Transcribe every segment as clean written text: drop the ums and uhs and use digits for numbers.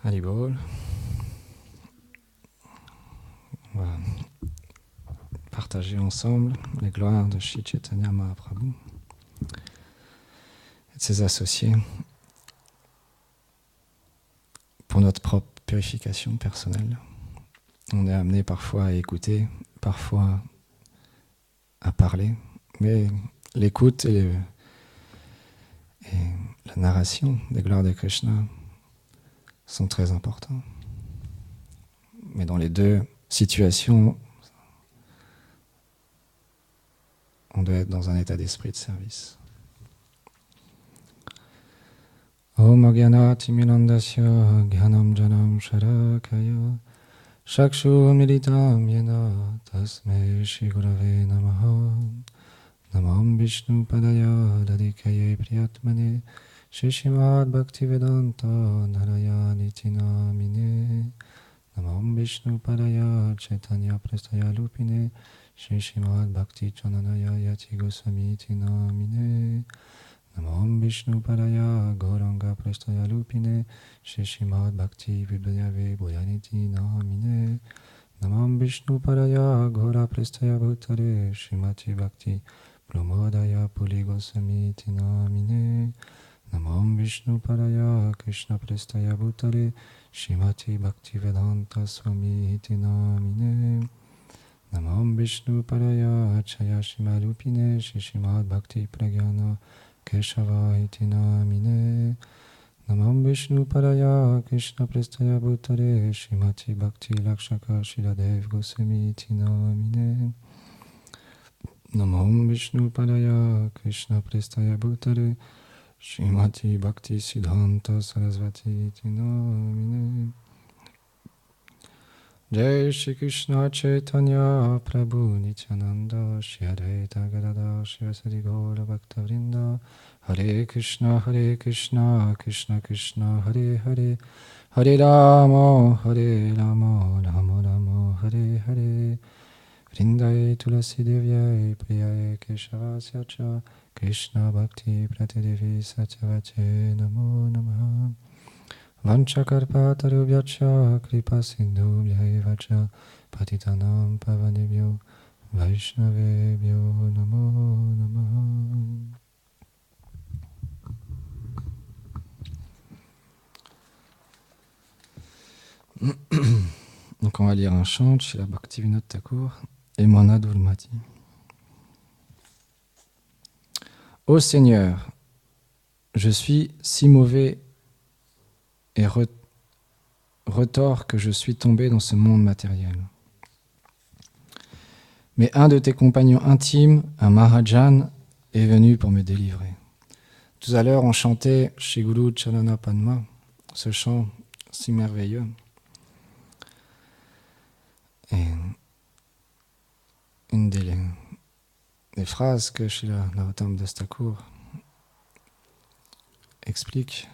Haribol. On va partager ensemble les gloires de Shri Chaitanya Mahaprabhu et de ses associés pour notre propre purification personnelle. On est amené parfois à écouter, parfois à parler, mais l'écoute et la narration des gloires de Krishna sont très importants. Mais dans les deux situations, on doit être dans un état d'esprit de service. Om Agyanati Milandasya Gyanam Janam Sharakaya Shakshu Militam Yena Tasme Shri Gurave Namaha Namam Vishnu Padaya Dadikaye Priyatmane Shri Srimad Bhaktivedanta Narayani Tinamine Namam Vishnu Padaya Chaitanya Prastaya Lupine Shri Srimad Bhakti Chananaya Yati Goswami Tinamine Namam Vishnu Padaya Gauranga Prastaya Lupine Shri Srimad Bhakti Vibhayave Boyaniti Namine Namam Vishnu Padaya Gaura Prastaya Bhutare Srimati Bhakti Pramodaya Puli Goswami Tinamine Namam Vishnu Padaya Krishna Prastaya Bhutare Srimati Bhakti Vedanta Swami Tinamine Namam Vishnu Padaya Chaya Shimalupine Shri Srimad Bhakti Pragyana Keshava iti namine Namam Vishnu Padaya Krishna Prastaya Bhutare Srimati Bhakti Lakshaka Shiladev Goswami iti namine Namam Vishnu Padaya Krishna Prastaya Bhutare Srimati Bhakti Siddhanta Sarasvati iti namine Jai Shri Krishna Chaitanya Prabhu Nityananda Shri Advaita Gadadhar Shivasari Gaura Bhakta Vrinda Hare Krishna Krishna Krishna Hare Hare Hare Rama Rama Rama Hare Hare Vrindaye Tulasi Devyai Priyaye Keshavasya Cha Krishna Bhakti Pratidevi Satyavate Namo Namaha Vanchakarpatarubhyacha kripa sindhubhya vacha patitanam pavanebhyo vaishnavebhyo namo namaha. Donc on va lire un chant de Srila Bhaktivinoda Thakur et Mona Dhulmati. Ô Seigneur, je suis si mauvais et retors que je suis tombé dans ce monde matériel. Mais un de tes compagnons intimes, un Mahajan, est venu pour me délivrer. Tout à l'heure, on chantait chez Guru Chanana Padma, ce chant si merveilleux. Et une des phrases que Srila Narottam Das Thakur explique,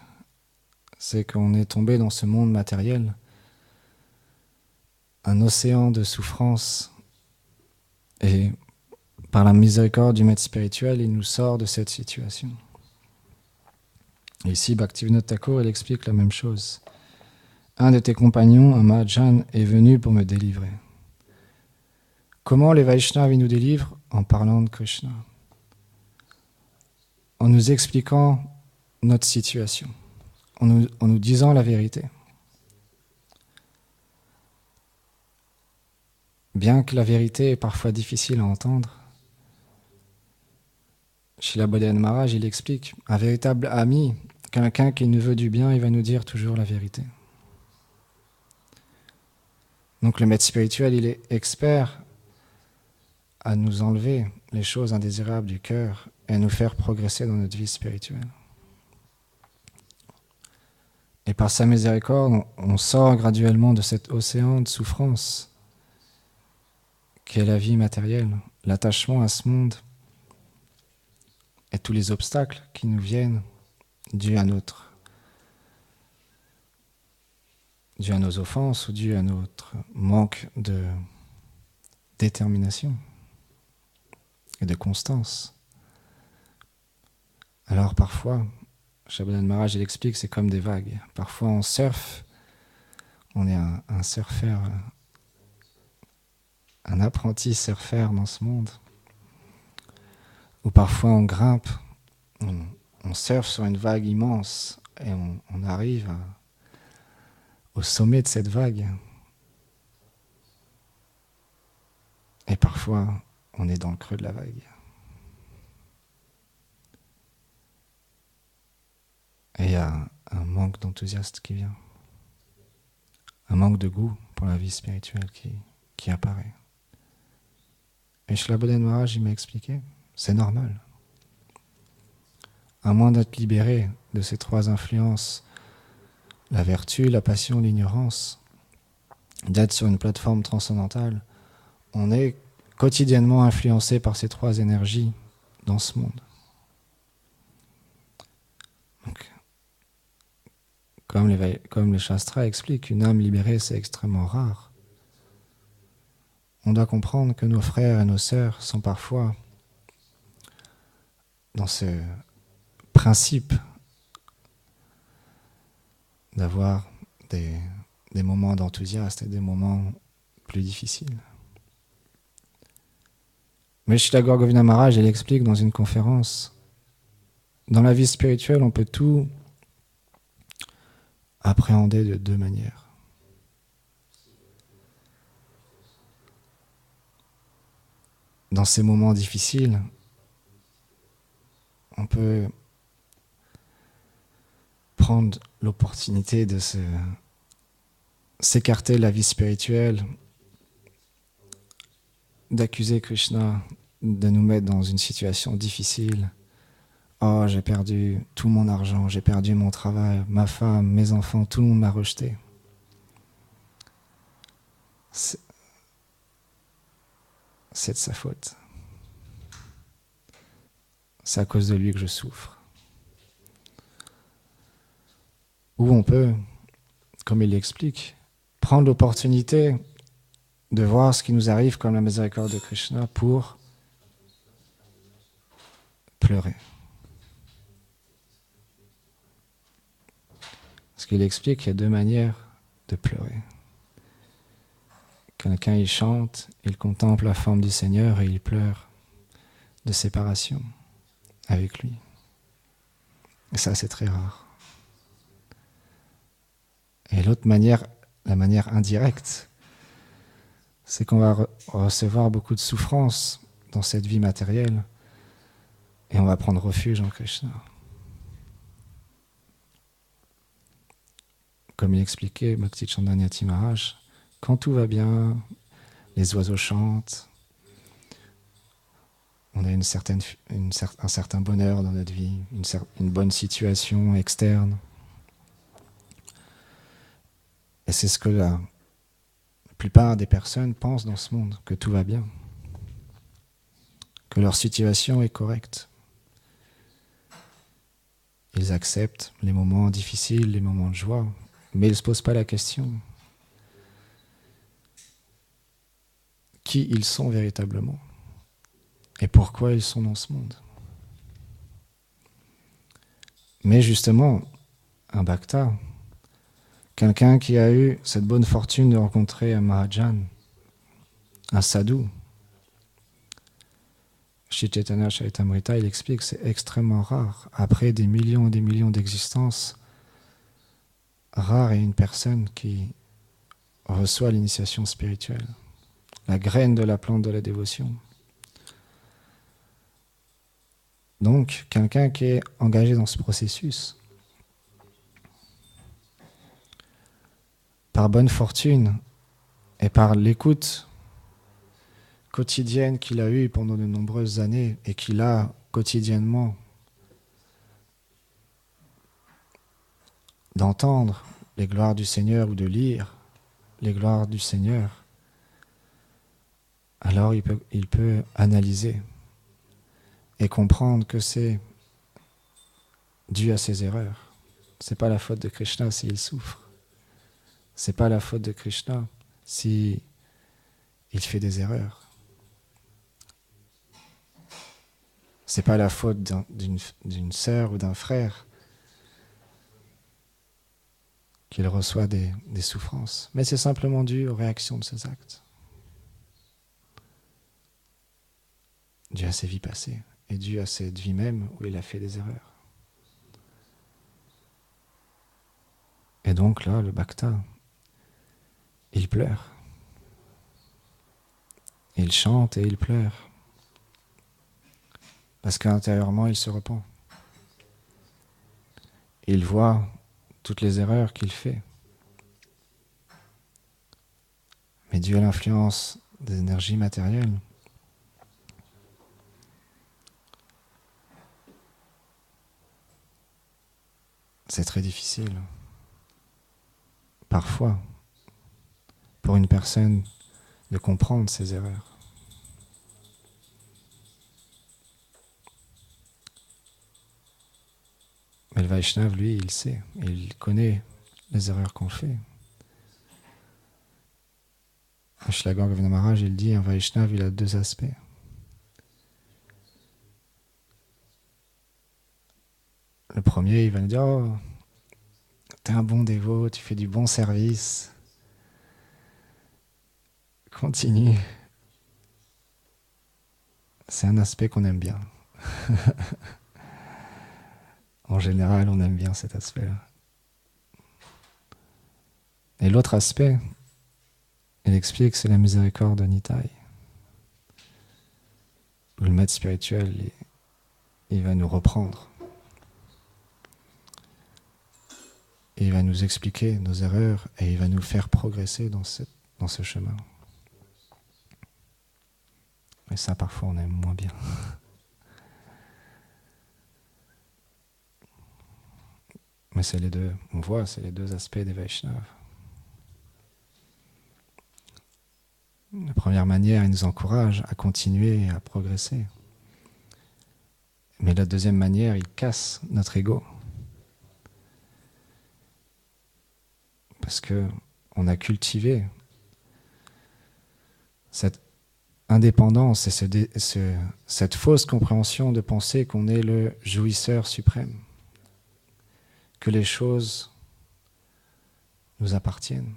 c'est qu'on est tombé dans ce monde matériel, un océan de souffrance, et par la miséricorde du maître spirituel, il nous sort de cette situation. Et ici, Bhaktivinoda Thakur, il explique la même chose. Un de tes compagnons, un Mahajan, est venu pour me délivrer. Comment les Vaishnavas nous délivrent? En parlant de Krishna, en nous expliquant notre situation, en nous disant la vérité. Bien que la vérité est parfois difficile à entendre, Srila Baladev Maharaj, il explique, un véritable ami, quelqu'un qui nous veut du bien, il va nous dire toujours la vérité. Donc le maître spirituel, il est expert à nous enlever les choses indésirables du cœur et à nous faire progresser dans notre vie spirituelle. Et par sa miséricorde, on sort graduellement de cet océan de souffrance qui est la vie matérielle, l'attachement à ce monde et tous les obstacles qui nous viennent dus à nos offenses ou dus à notre manque de détermination et de constance. Alors parfois, Shabbalan Maharaj il explique, c'est comme des vagues. Parfois on surfe On est un surfeur, un apprenti surfeur dans ce monde, où parfois on grimpe, on surfe sur une vague immense et on arrive au sommet de cette vague. Et parfois, on est dans le creux de la vague. Et il y a un manque d'enthousiasme qui vient. Un manque de goût pour la vie spirituelle qui apparaît. Et Srila Bodhi Maharaj, il m'a expliqué, c'est normal. À moins d'être libéré de ces trois influences, la vertu, la passion, l'ignorance, d'être sur une plateforme transcendantale, on est quotidiennement influencé par ces trois énergies dans ce monde. Donc, comme les Shastras expliquent, une âme libérée, c'est extrêmement rare. On doit comprendre que nos frères et nos sœurs sont parfois dans ce principe d'avoir des moments d'enthousiasme et des moments plus difficiles. Mais Srila Gaura Govinda Maharaj, il explique dans une conférence, dans la vie spirituelle, on peut tout appréhender de deux manières. Dans ces moments difficiles, on peut prendre l'opportunité de s'écarter de la vie spirituelle, d'accuser Krishna, de nous mettre dans une situation difficile. Oh, j'ai perdu tout mon argent, j'ai perdu mon travail, ma femme, mes enfants, tout le monde m'a rejeté. C'est de sa faute. C'est à cause de lui que je souffre. Ou on peut, comme il l'explique, prendre l'opportunité de voir ce qui nous arrive comme la miséricorde de Krishna pour pleurer. Parce qu'il explique qu'il y a deux manières de pleurer. Quelqu'un, il chante, il contemple la forme du Seigneur et il pleure de séparation avec lui. Et ça, c'est très rare. Et l'autre manière, la manière indirecte, c'est qu'on va recevoir beaucoup de souffrance dans cette vie matérielle et on va prendre refuge en Krishna. Comme il expliquait Bhakti Chandanyati Maharaj, quand tout va bien, les oiseaux chantent, on a un certain bonheur dans notre vie, une bonne situation externe. Et c'est ce que la plupart des personnes pensent dans ce monde, que tout va bien, que leur situation est correcte. Ils acceptent les moments difficiles, les moments de joie, mais ils ne se posent pas la question qui ils sont véritablement et pourquoi ils sont dans ce monde. Mais justement, un bhakta, quelqu'un qui a eu cette bonne fortune de rencontrer un Mahajan, un sadhu, Shri Chaitanya Charitamrita, il explique que c'est extrêmement rare. Après des millions et des millions d'existences, rare est une personne qui reçoit l'initiation spirituelle, la graine de la plante de la dévotion. Donc, quelqu'un qui est engagé dans ce processus, par bonne fortune et par l'écoute quotidienne qu'il a eue pendant de nombreuses années et qu'il a quotidiennement, d'entendre les gloires du Seigneur ou de lire les gloires du Seigneur, alors il peut analyser et comprendre que c'est dû à ses erreurs. C'est pas la faute de Krishna s'il souffre. C'est pas la faute de Krishna si il fait des erreurs. C'est pas la faute d'une sœur ou d'un frère qu'il reçoit des souffrances. Mais c'est simplement dû aux réactions de ses actes, dû à ses vies passées et dû à cette vie même où il a fait des erreurs. Et donc là, le Bhakta, il pleure. Il chante et il pleure. Parce qu'intérieurement, il se repent. Il voit toutes les erreurs qu'il fait. Mais dû à l'influence des énergies matérielles, c'est très difficile. Parfois, pour une personne de comprendre ses erreurs. Mais le Vaishnav, lui, il sait, il connaît les erreurs qu'on fait. Srila Govindana Maharaj, il dit, un Vaishnav, il a deux aspects. Le premier, il va nous dire, oh, t'es un bon dévot, tu fais du bon service. Continue. C'est un aspect qu'on aime bien. En général, on aime bien cet aspect-là. Et l'autre aspect, il explique, c'est la miséricorde de Nitai. Le maître spirituel, il va nous reprendre. Et il va nous expliquer nos erreurs et il va nous faire progresser dans ce chemin. Et ça, parfois, on aime moins bien. Mais c'est les deux, on voit, c'est les deux aspects des Vaishnavas. La première manière, il nous encourage à continuer et à progresser. Mais la deuxième manière, il casse notre ego. Parce qu'on a cultivé cette indépendance et cette fausse compréhension de penser qu'on est le jouisseur suprême, que les choses nous appartiennent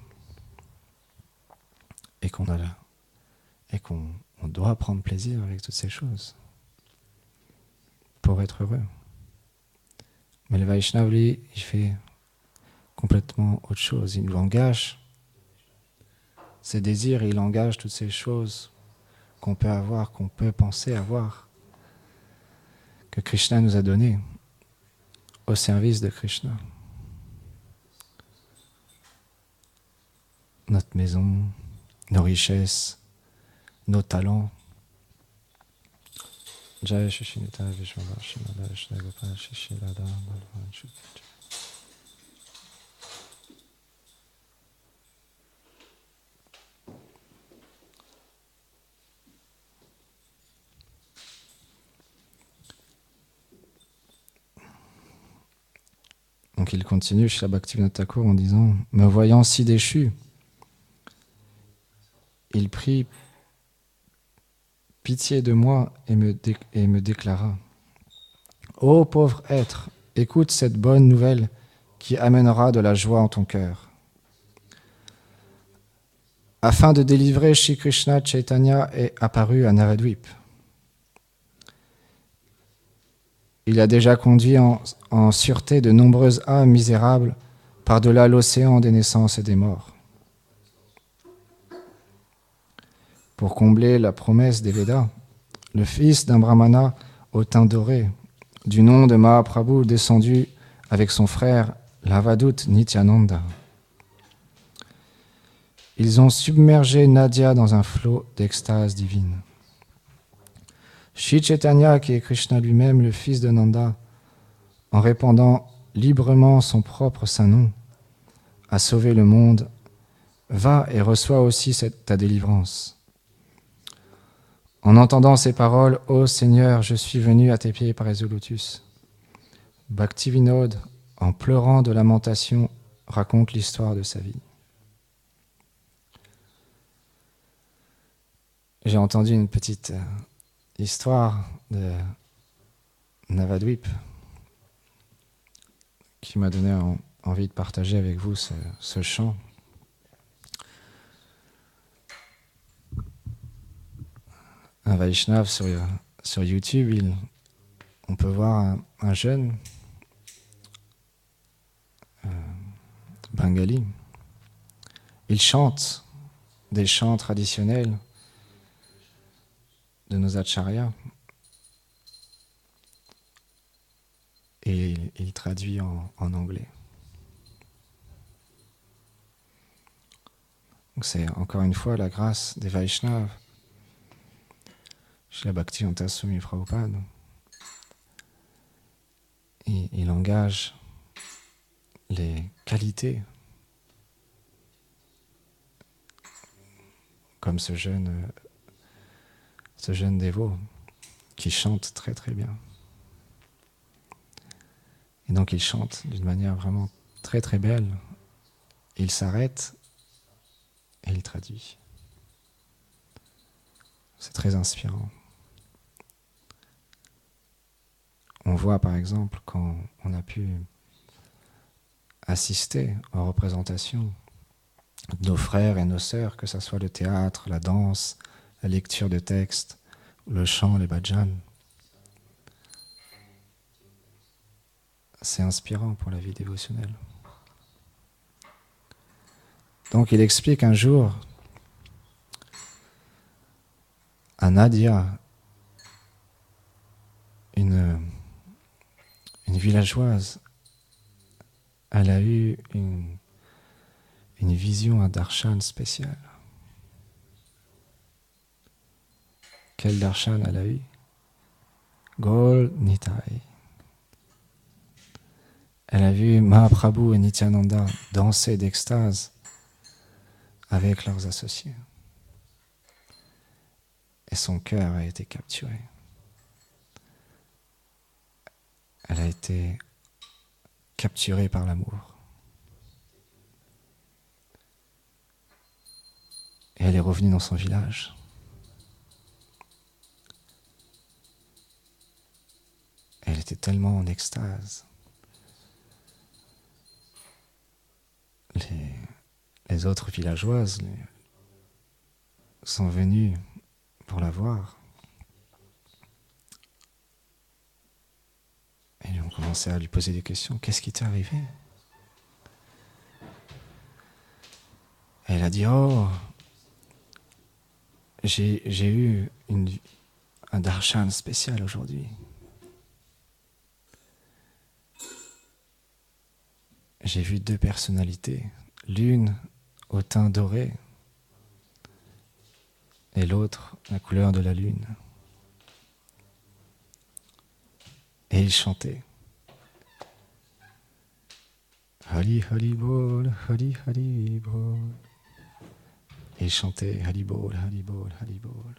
et qu'on doit prendre plaisir avec toutes ces choses pour être heureux. Mais le Vaishnava, lui, il fait complètement autre chose. Il nous engage ses désirs et il engage toutes ces choses qu'on peut avoir, qu'on peut penser avoir, que Krishna nous a données au service de Krishna. Notre maison, nos richesses, nos talents. Jai Shishimita Vishwambar Shimada Shnagopal Shishilada Balvan Shukti. Donc il continue chez la Bhaktivinoda Thakur en disant « Me voyant si déchu, il prit pitié de moi et me déclara « Ô pauvre être, écoute cette bonne nouvelle qui amènera de la joie en ton cœur. Afin de délivrer Shri Krishna, Chaitanya est apparu à Navadvip. Il a déjà conduit en sûreté de nombreuses âmes misérables par-delà l'océan des naissances et des morts. Pour combler la promesse des Védas, le fils d'un brahmana au teint doré, du nom de Mahaprabhu descendu avec son frère l'Avadut Nityananda. Ils ont submergé Nadia dans un flot d'extase divine. Shri Chaitanya, qui est Krishna lui-même, le fils de Nanda, en répandant librement son propre saint nom, a sauvé le monde. Va et reçois aussi ta délivrance. En entendant ces paroles, ô Seigneur, je suis venu à tes pieds par les lotus. Bhaktivinoda, en pleurant de lamentation, raconte l'histoire de sa vie. J'ai entendu une petite histoire de Navadvip qui m'a donné envie de partager avec vous ce chant. Un Vaishnav sur YouTube, on peut voir un jeune bengali. Il chante des chants traditionnels de nos acharyas et il traduit en anglais. Donc c'est encore une fois la grâce des Vaishnavas. Srila Bhaktivedanta Swami Prabhupada, il engage les qualités comme ce jeune dévot qui chante très très bien. Et donc il chante d'une manière vraiment très très belle. Il s'arrête et il traduit. C'est très inspirant. On voit par exemple quand on a pu assister aux représentations de nos frères et nos sœurs, que ce soit le théâtre, la danse, la lecture de textes, le chant, les bhajans. C'est inspirant pour la vie dévotionnelle. Donc il explique un jour à Nadia, une villageoise, elle a eu une vision, un darshan spécial. Quel darshan elle a eu? Gaur Nitai. Elle a vu Mahaprabhu et Nityananda danser d'extase avec leurs associés. Et son cœur a été capturé. Elle a été capturée par l'amour. Et elle est revenue dans son village. Elle était tellement en extase. Les autres villageoises sont venues pour la voir. Et ils ont commencé à lui poser des questions. Qu'est-ce qui t'est arrivé? Et elle a dit, oh, j'ai eu un darshan spécial aujourd'hui. J'ai vu deux personnalités, l'une au teint doré et l'autre la couleur de la lune. Et ils chantaient. Hari Hari Bol, Hari Hari Bol. Et ils chantaient Hari Bol, Hari Bol, Hari Bol.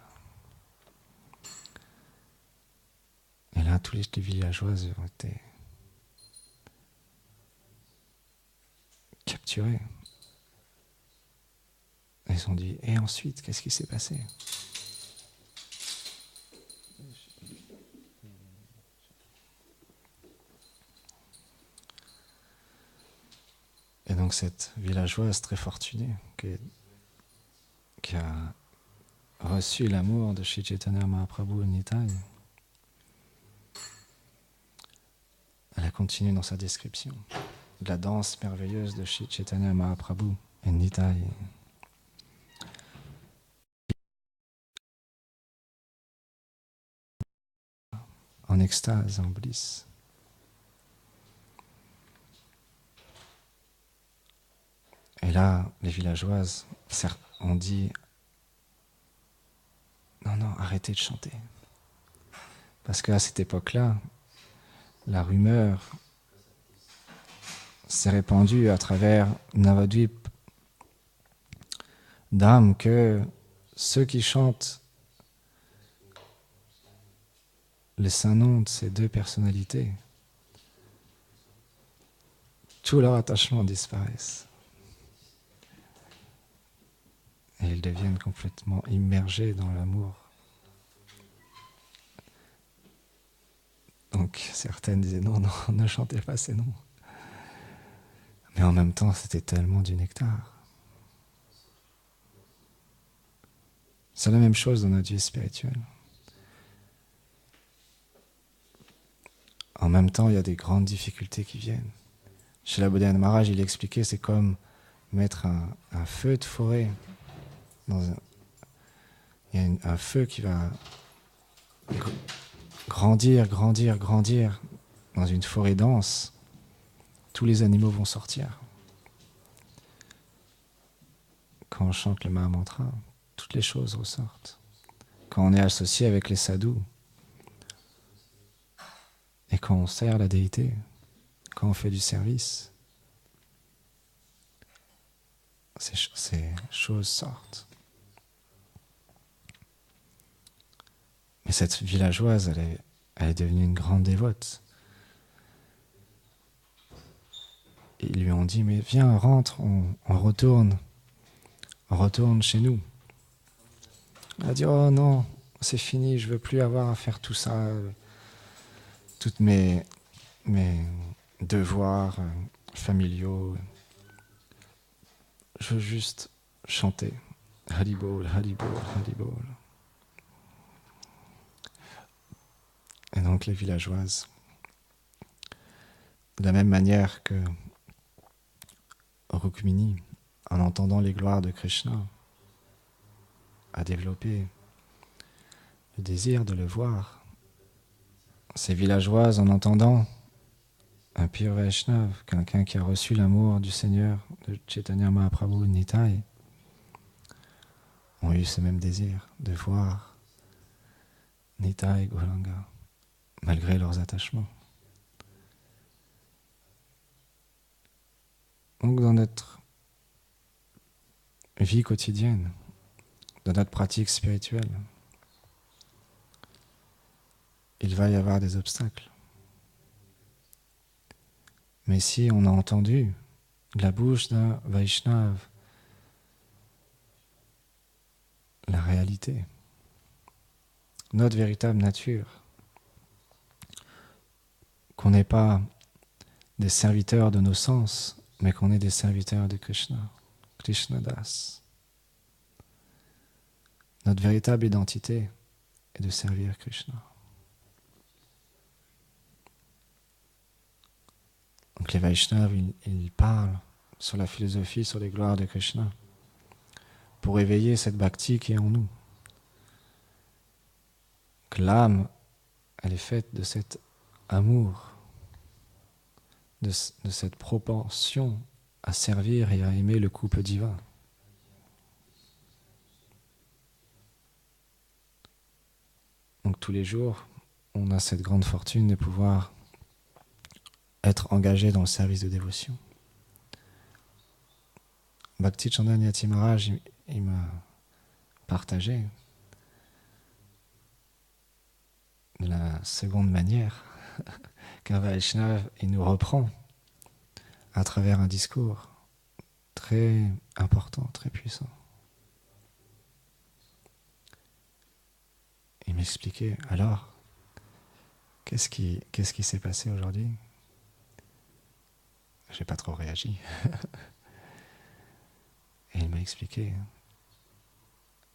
Et là, tous les villageoises ont été capturés. Ils ont dit, et ensuite, qu'est-ce qui s'est passé? Et donc cette villageoise très fortunée qui a reçu l'amour de Shri Chaitanya Mahaprabhu et Nitai, elle a continué dans sa description de la danse merveilleuse de Shri Chaitanya Mahaprabhu et Nitai. En extase, en bliss. Et là, les villageoises ont dit non, arrêtez de chanter. Parce qu'à cette époque-là, la rumeur s'est répandue à travers Navadvip d'âme que ceux qui chantent les saints noms de ces deux personnalités, tout leur attachement disparaisse. Et ils deviennent complètement immergés dans l'amour. Donc certaines disaient non, ne chantez pas ces noms. Et en même temps, c'était tellement du nectar. C'est la même chose dans notre vie spirituelle. En même temps, il y a des grandes difficultés qui viennent. Chez la Bodhisattva Maharaj, il expliquait, c'est comme mettre un feu de forêt dans il y a un feu qui va grandir dans une forêt dense. Tous les animaux vont sortir. Quand on chante le Mahamantra, toutes les choses ressortent. Quand on est associé avec les sadhus, et quand on sert la déité, quand on fait du service, ces choses sortent. Mais cette villageoise, elle est devenue une grande dévote. Et ils lui ont dit, mais viens, rentre, on retourne chez nous. Elle a dit, oh non, c'est fini, je veux plus avoir à faire tout ça, toutes mes devoirs familiaux. Je veux juste chanter. Haribol, Haribol, Haribol. Et donc les villageoises, de la même manière que Rukmini, en entendant les gloires de Krishna, a développé le désir de le voir. Ces villageoises, en entendant un pur Vaishnav, quelqu'un qui a reçu l'amour du Seigneur, de Chaitanya Mahaprabhu Nitai, ont eu ce même désir de voir Nitai Gauranga, malgré leurs attachements. Donc dans notre vie quotidienne, dans notre pratique spirituelle, il va y avoir des obstacles. Mais si on a entendu de la bouche d'un Vaishnav la réalité, notre véritable nature, qu'on n'est pas des serviteurs de nos sens, mais qu'on est des serviteurs de Krishna, Krishnadas. Notre véritable identité est de servir Krishna. Donc les Vaishnavas, ils parlent sur la philosophie, sur les gloires de Krishna, pour éveiller cette bhakti qui est en nous. Que l'âme, elle est faite de cet amour, de cette propension à servir et à aimer le couple divin. Donc tous les jours, on a cette grande fortune de pouvoir être engagé dans le service de dévotion. Bhakti Chandan Yati Maharaj, il m'a partagé de la seconde manière qu'un Vaishnav, il nous reprend à travers un discours très important, très puissant. Il m'expliquait, alors, qu'est-ce qui s'est passé aujourd'hui ? J'ai pas trop réagi. Et il m'a expliqué,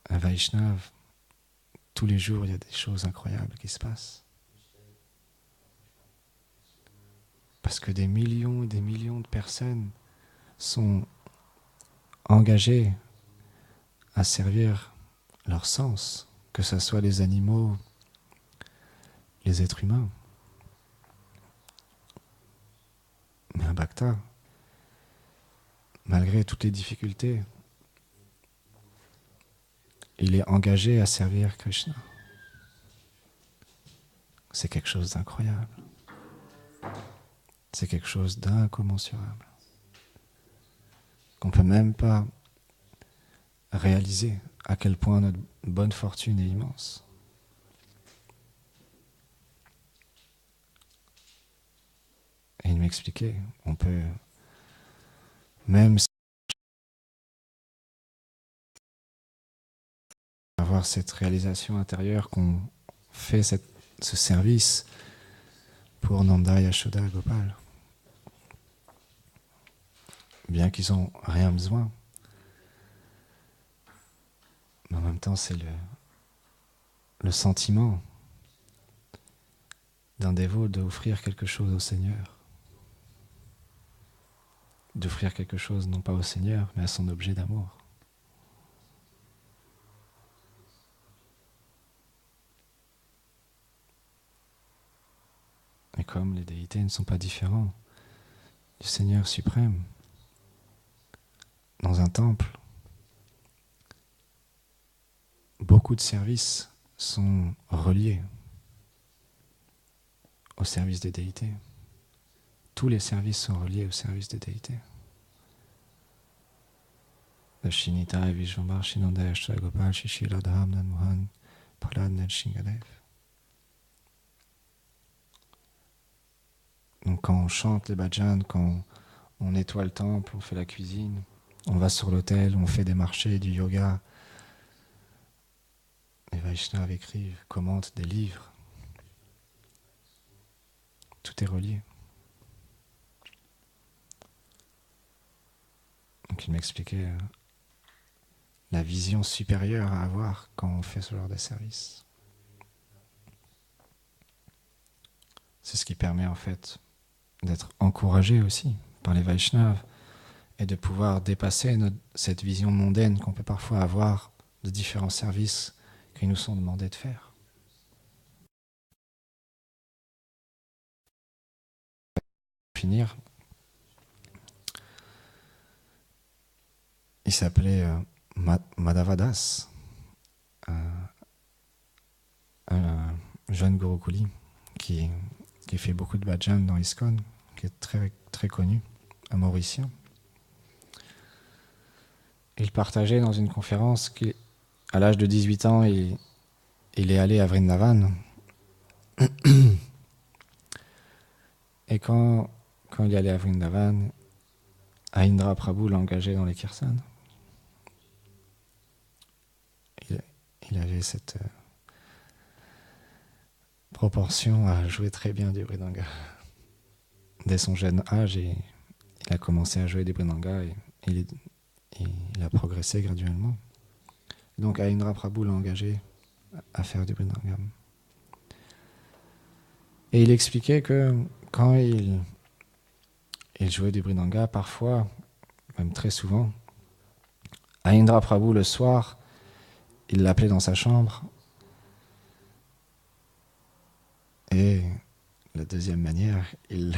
un Vaishnav, tous les jours, il y a des choses incroyables qui se passent. Parce que des millions et des millions de personnes sont engagées à servir leur sens, que ce soit les animaux, les êtres humains. Mais un bhakta, malgré toutes les difficultés, il est engagé à servir Krishna. C'est quelque chose d'incroyable. C'est quelque chose d'incommensurable. Qu'on ne peut même pas réaliser à quel point notre bonne fortune est immense. Et il m'expliquait, on peut même avoir cette réalisation intérieure qu'on fait ce service pour Nanda, Yashoda, Gopal. bien qu'ils n'ont rien besoin. Mais en même temps, c'est le sentiment d'un dévot d'offrir quelque chose au Seigneur. D'offrir quelque chose non pas au Seigneur, mais à son objet d'amour. Et comme les déités ne sont pas différents du Seigneur suprême, dans un temple, beaucoup de services sont reliés au service des déités. Tous les services sont reliés au service des déités. Dashinita Vishvambar Shinanda Ashtra Gopal Shishila Dhamnan Mohan Prahlad Shingadev. Donc quand on chante les bhajans, quand on nettoie le temple, on fait la cuisine, on va sur l'autel, on fait des marchés, du yoga, les Vaishnavas écrivent, commentent des livres. Tout est relié. Donc il m'expliquait la vision supérieure à avoir quand on fait ce genre de service. C'est ce qui permet en fait d'être encouragé aussi par les Vaishnavas et de pouvoir dépasser cette vision mondaine qu'on peut parfois avoir de différents services qui nous sont demandés de faire. Pour finir, il s'appelait Madhavadas, un jeune Gurukuli qui fait beaucoup de bhajan dans ISKCON, qui est très, très connu, un Mauricien. Il partageait dans une conférence qu'à l'âge de 18 ans, il est allé à Vrindavan. Et quand il est allé à Vrindavan, Indra Prabhu l'a engagé dans les kirtans. Il avait cette proportion à jouer très bien du mridanga. Dès son jeune âge, il a commencé à jouer du mridanga et il a progressé graduellement. Donc Indra Prabhu l'a engagé à faire du mridanga. Et il expliquait que quand il jouait du mridanga, parfois, même très souvent, Indra Prabhu le soir, il l'appelait dans sa chambre. Et la deuxième manière, il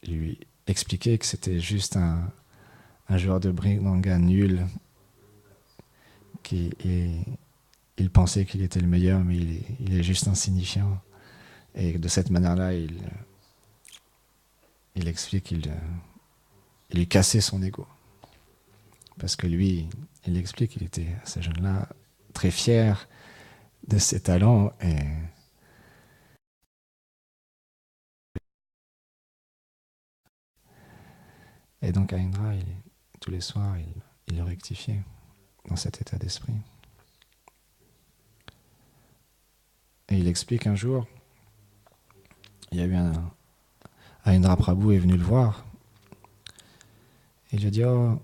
lui expliquait que c'était juste un joueur de mridanga nul, il pensait qu'il était le meilleur, mais il est juste insignifiant. Et de cette manière-là, il explique qu'il lui cassait son ego. Parce que lui, il explique qu'il était, ce jeune-là, très fier de ses talents et donc Indra, tous les soirs, il le rectifiait dans cet état d'esprit. Et il explique un jour, il y a eu Indra Prabhu est venu le voir. Et il lui a dit, oh,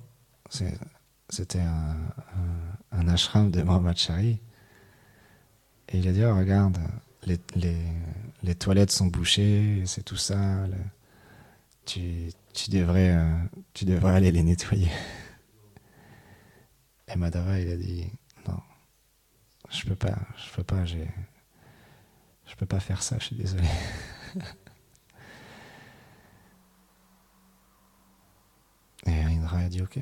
c'était un ashram de Brahmachari. Et il a dit, oh, regarde, les toilettes sont bouchées, c'est tout ça. Tu devrais aller les nettoyer. Et Madhava, il a dit, non, je peux pas faire ça, je suis désolé. Et Indra a dit, ok.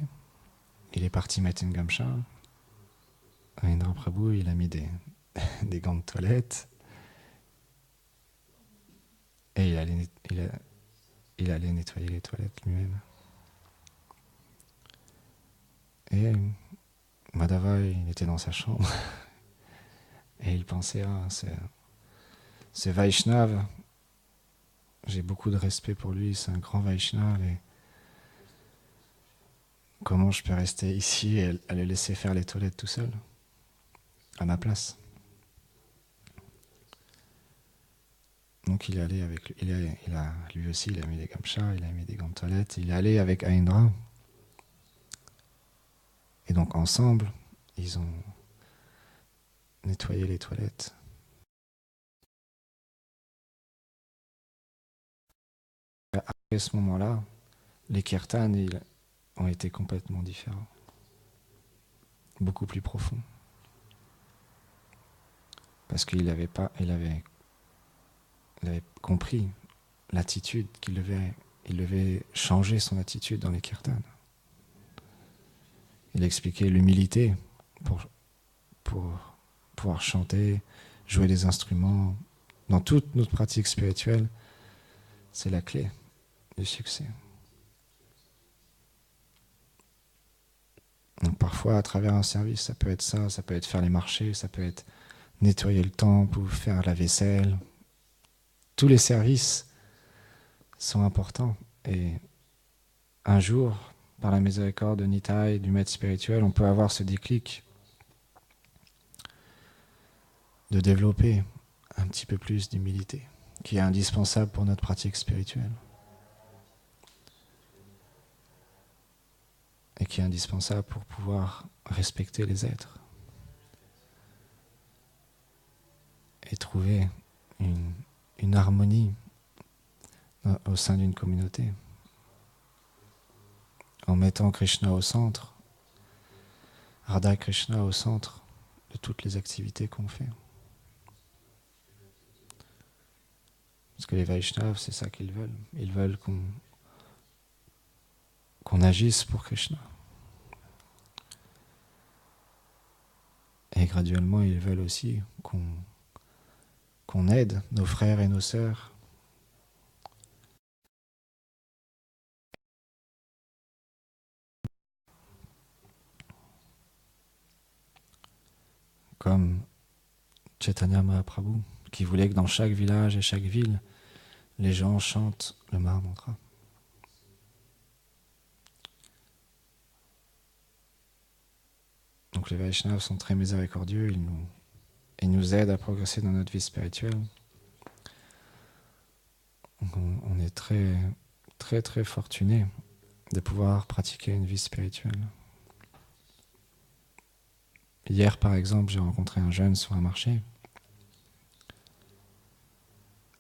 Il est parti mettre une gamcha. Indra Prabhu, il a mis des gants de toilette. Et il allait nettoyer les toilettes lui-même. Et Madhava, il était dans sa chambre. Et il pensait, ce Vaishnav, j'ai beaucoup de respect pour lui, c'est un grand Vaishnav. Et comment je peux rester ici et le laisser faire les toilettes tout seul, à ma place? donc il est allé avec lui aussi, il a mis des gamchas, il a mis des gants de toilette, il est allé avec Aindra. Et donc ensemble, ils ont nettoyé les toilettes. À ce moment-là, les kirtans ont été complètement différents, beaucoup plus profonds. Parce qu'il avait compris l'attitude il devait changer son attitude dans les kirtans. Il expliquait l'humilité pour pouvoir chanter, jouer des instruments. Dans toute notre pratique spirituelle, c'est la clé du succès. Donc parfois, à travers un service, ça peut être ça, ça peut être faire les marchés, ça peut être nettoyer le temple ou faire la vaisselle. Tous les services sont importants. Et un jour, par la miséricorde de Nitai, du maître spirituel, on peut avoir ce déclic de développer un petit peu plus d'humilité, qui est indispensable pour notre pratique spirituelle. Et qui est indispensable pour pouvoir respecter les êtres. Et trouver une harmonie au sein d'une communauté. En mettant Krishna au centre, Radha Krishna au centre de toutes les activités qu'on fait. Parce que les Vaishnavas, c'est ça qu'ils veulent. Ils veulent qu'on agisse pour Krishna. Et graduellement, ils veulent aussi qu'on aide nos frères et nos sœurs comme Chaitanya Mahaprabhu, qui voulait que dans chaque village et chaque ville, les gens chantent le Mahamantra. Donc les Vaishnavas sont très miséricordieux, ils nous aident à progresser dans notre vie spirituelle. Donc on est très, très, très fortunés de pouvoir pratiquer une vie spirituelle. Hier, par exemple, j'ai rencontré un jeune sur un marché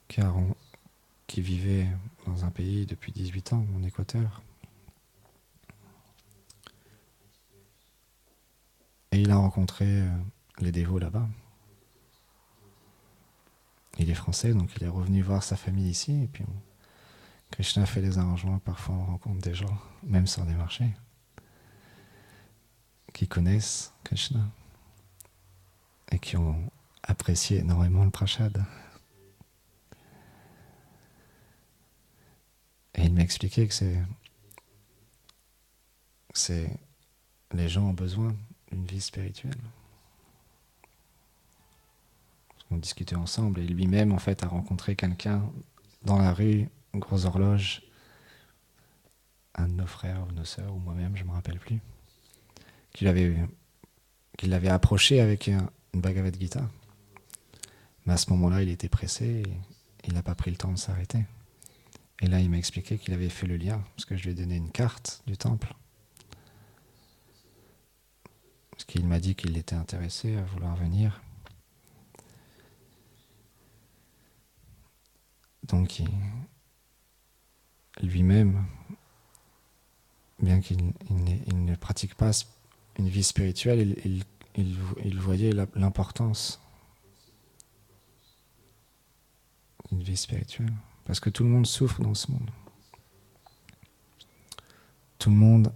qui vivait dans un pays depuis 18 ans, en Équateur. Et il a rencontré les dévots là-bas. Il est français, donc il est revenu voir sa famille ici. Et puis Krishna fait des arrangements, parfois on rencontre des gens, même sur des marchés, qui connaissent Krishna et qui ont apprécié énormément le prashad. Et il m'a expliqué que les gens ont besoin d'une vie spirituelle. On discutait ensemble et lui-même en fait a rencontré quelqu'un dans la rue, Grosse Horloge, un de nos frères ou nos sœurs ou moi-même, je ne me rappelle plus, qu'il l'avait approché avec une Bhagavad Gita. Mais à ce moment-là, il était pressé et il n'a pas pris le temps de s'arrêter. Et là, il m'a expliqué qu'il avait fait le lien, parce que je lui ai donné une carte du temple. Parce qu'il m'a dit qu'il était intéressé à vouloir venir. Donc, lui-même, bien qu'il ne pratique pas une vie spirituelle, il voyait l'importance d'une vie spirituelle. Parce que tout le monde souffre dans ce monde. Tout le monde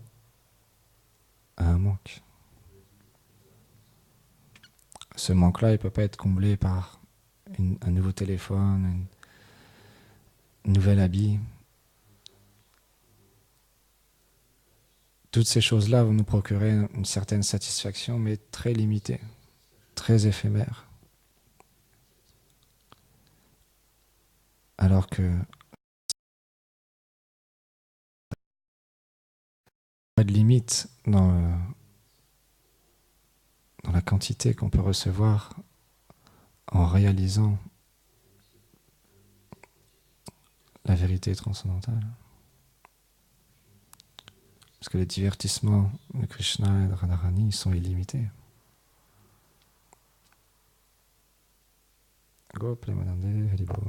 a un manque. Ce manque-là, il ne peut pas être comblé par un nouveau téléphone, un nouvel habit. Toutes ces choses-là vont nous procurer une certaine satisfaction, mais très limitée, très éphémère. Alors que pas de limite dans la quantité qu'on peut recevoir en réalisant la vérité transcendantale. Parce que les divertissements de Krishna et de Radharani sont illimités. Go, Premanande, Haribol.